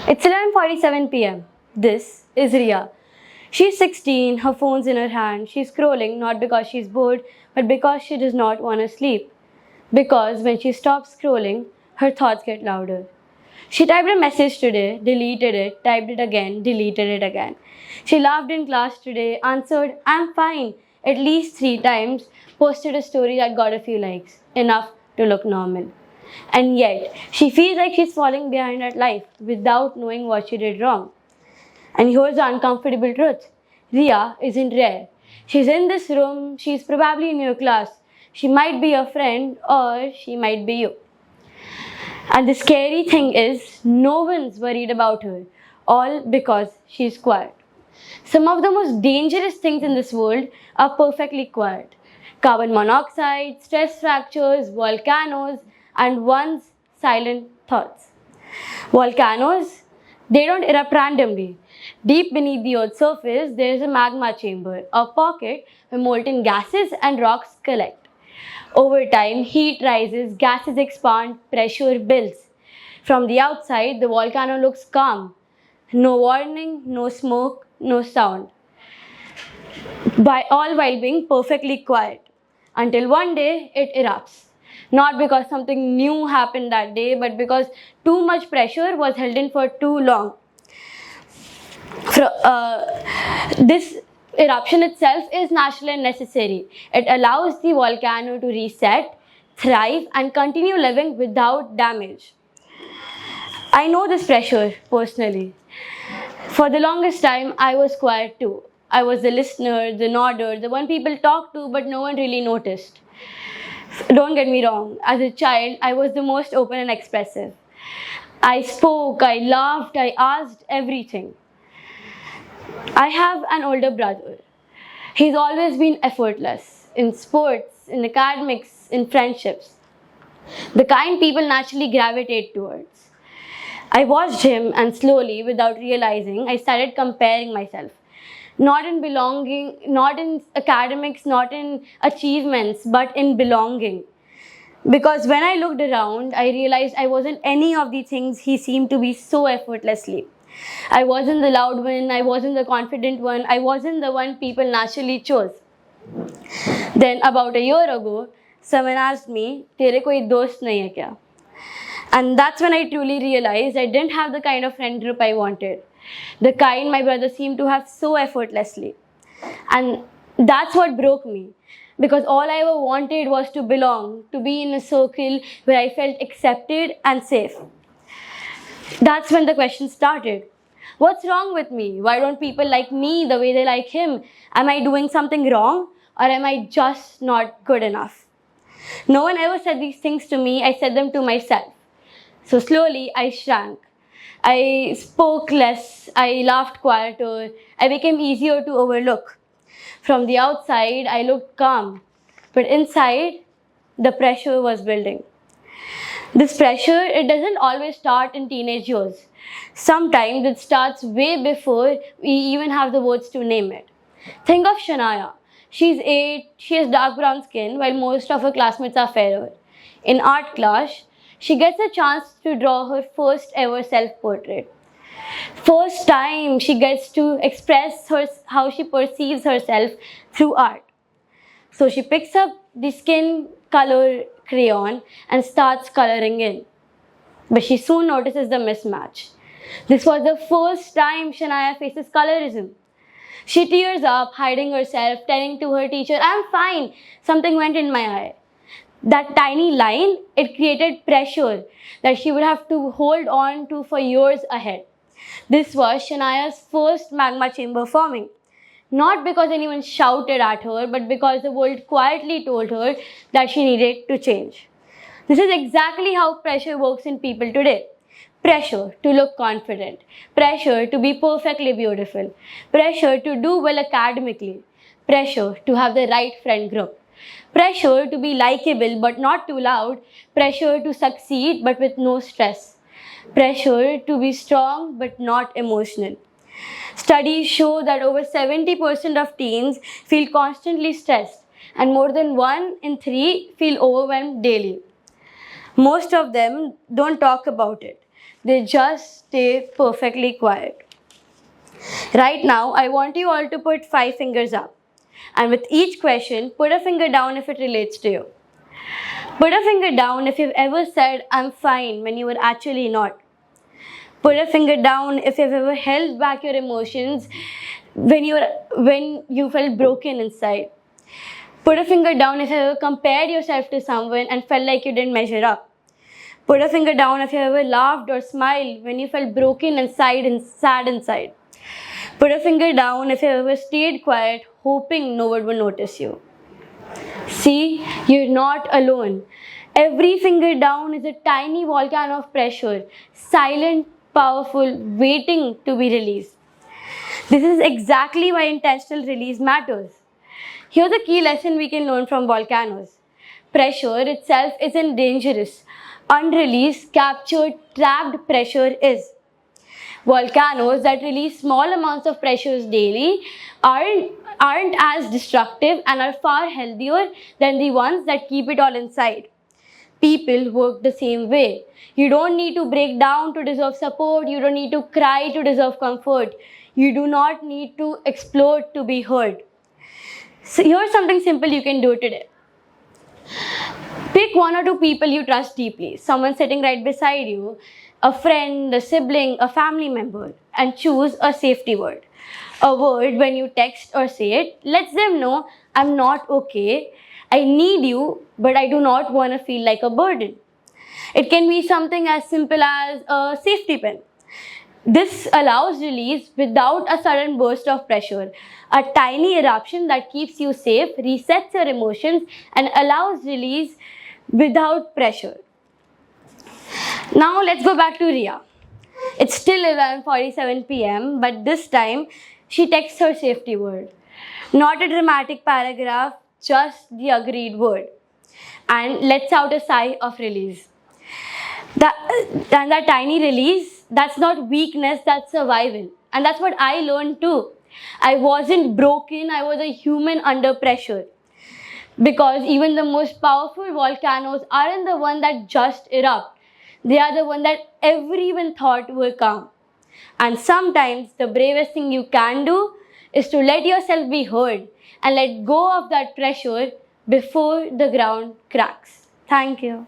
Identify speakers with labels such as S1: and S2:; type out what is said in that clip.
S1: It's 11:47 p.m. This is Ria. She's 16, her phone's in her hand. She's scrolling not because she's bored, but because she does not want to sleep. Because when she stops scrolling, her thoughts get louder. She typed a message today, deleted it, typed it again, deleted it again. She laughed in class today, answered, I'm fine, at least 3 times, posted a story that got a few likes, enough to look normal. And yet, she feels like she's falling behind at life without knowing what she did wrong. And here's the uncomfortable truth: Ria isn't rare. She's in this room, she's probably in your class. She might be your friend, or she might be you. And the scary thing is, no one's worried about her, all because she's quiet. Some of the most dangerous things in this world are perfectly quiet: carbon monoxide, stress fractures, volcanoes, and one's silent thoughts. Volcanoes, they don't erupt randomly. Deep beneath the Earth's surface, there is a magma chamber, a pocket where molten gases and rocks collect. Over time, heat rises, gases expand, pressure builds. From the outside, the volcano looks calm. No warning, no smoke, no sound. All while being perfectly quiet. Until one day, it erupts. Not because something new happened that day, but because too much pressure was held in for too long. This eruption itself is natural and necessary. It allows the volcano to reset, thrive, and continue living without damage. I know this pressure personally. For the longest time, I was quiet too. I was the listener, the nodder, the one people talked to, but no one really noticed. Don't get me wrong, as a child, I was the most open and expressive. I spoke, I laughed, I asked everything. I have an older brother. He's always been effortless in sports, in academics, in friendships. The kind people naturally gravitate towards. I watched him, and slowly, without realizing, I started comparing myself. Not in belonging, not in academics, not in achievements, but in belonging. Because when I looked around, I realized I wasn't any of the things he seemed to be so effortlessly. I wasn't the loud one, I wasn't the confident one, I wasn't the one people naturally chose. Then, about a year ago, someone asked me, "Tere koi dost nahi hai kya?" And that's when I truly realized I didn't have the kind of friend group I wanted. The kind my brother seemed to have so effortlessly. And that's what broke me. Because all I ever wanted was to belong, to be in a circle where I felt accepted and safe. That's when the question started. What's wrong with me? Why don't people like me the way they like him? Am I doing something wrong? Or am I just not good enough? No one ever said these things to me, I said them to myself. So slowly I shrank. I spoke less, I laughed quieter, I became easier to overlook. From the outside, I looked calm, but inside, the pressure was building. This pressure, it doesn't always start in teenage years. Sometimes it starts way before we even have the words to name it. Think of Shania. She's 8, she has dark brown skin, while most of her classmates are fairer. In art class, she gets a chance to draw her first ever self-portrait. First time she gets to express how she perceives herself through art. So she picks up the skin color crayon and starts coloring in. But she soon notices the mismatch. This was the first time Shania faces colorism. She tears up, hiding herself, telling to her teacher, "I'm fine, something went in my eye." That tiny line, it created pressure that she would have to hold on to for years ahead. This was Shania's first magma chamber forming. Not because anyone shouted at her, but because the world quietly told her that she needed to change. This is exactly how pressure works in people today. Pressure to look confident, pressure to be perfectly beautiful, pressure to do well academically, pressure to have the right friend group, pressure to be likable but not too loud, pressure to succeed but with no stress, pressure to be strong but not emotional. Studies show that over 70% of teens feel constantly stressed, and more than 1 in 3 feel overwhelmed daily. Most of them don't talk about it. They just stay perfectly quiet. Right now, I want you all to put 5 fingers up. And with each question, put a finger down if it relates to you. Put a finger down if you've ever said, I'm fine, when you were actually not. Put a finger down if you've ever held back your emotions when you felt broken inside. Put a finger down if you ever compared yourself to someone and felt like you didn't measure up. Put a finger down if you ever laughed or smiled when you felt broken inside and sad inside. Put a finger down if you ever stayed quiet, hoping no one would notice you. See, you're not alone. Every finger down is a tiny volcano of pressure, silent, powerful, waiting to be released. This is exactly why intentional release matters. Here's a key lesson we can learn from volcanoes. Pressure itself isn't dangerous. Unreleased, captured, trapped pressure is. Volcanoes that release small amounts of pressures daily aren't as destructive and are far healthier than the ones that keep it all inside. People work the same way. You don't need to break down to deserve support. You don't need to cry to deserve comfort. You do not need to explode to be heard. So here's something simple you can do today. Pick 1 or 2 people you trust deeply, someone sitting right beside you, a friend, a sibling, a family member, and choose a safety word. A word when you text or say it lets them know I'm not okay, I need you, but I do not want to feel like a burden. It can be something as simple as a safety pin. This allows release without a sudden burst of pressure. A tiny eruption that keeps you safe, resets your emotions, and allows release without pressure. Now let's go back to Ria. It's still 11:47 p.m., but this time she texts her safety word. Not a dramatic paragraph, just the agreed word. And lets out a sigh of release. That tiny release, that's not weakness, that's survival. And that's what I learned too. I wasn't broken, I was a human under pressure. Because even the most powerful volcanoes aren't the one that just erupt. They are the one that everyone thought were calm. And sometimes the bravest thing you can do is to let yourself be heard and let go of that pressure before the ground cracks. Thank you.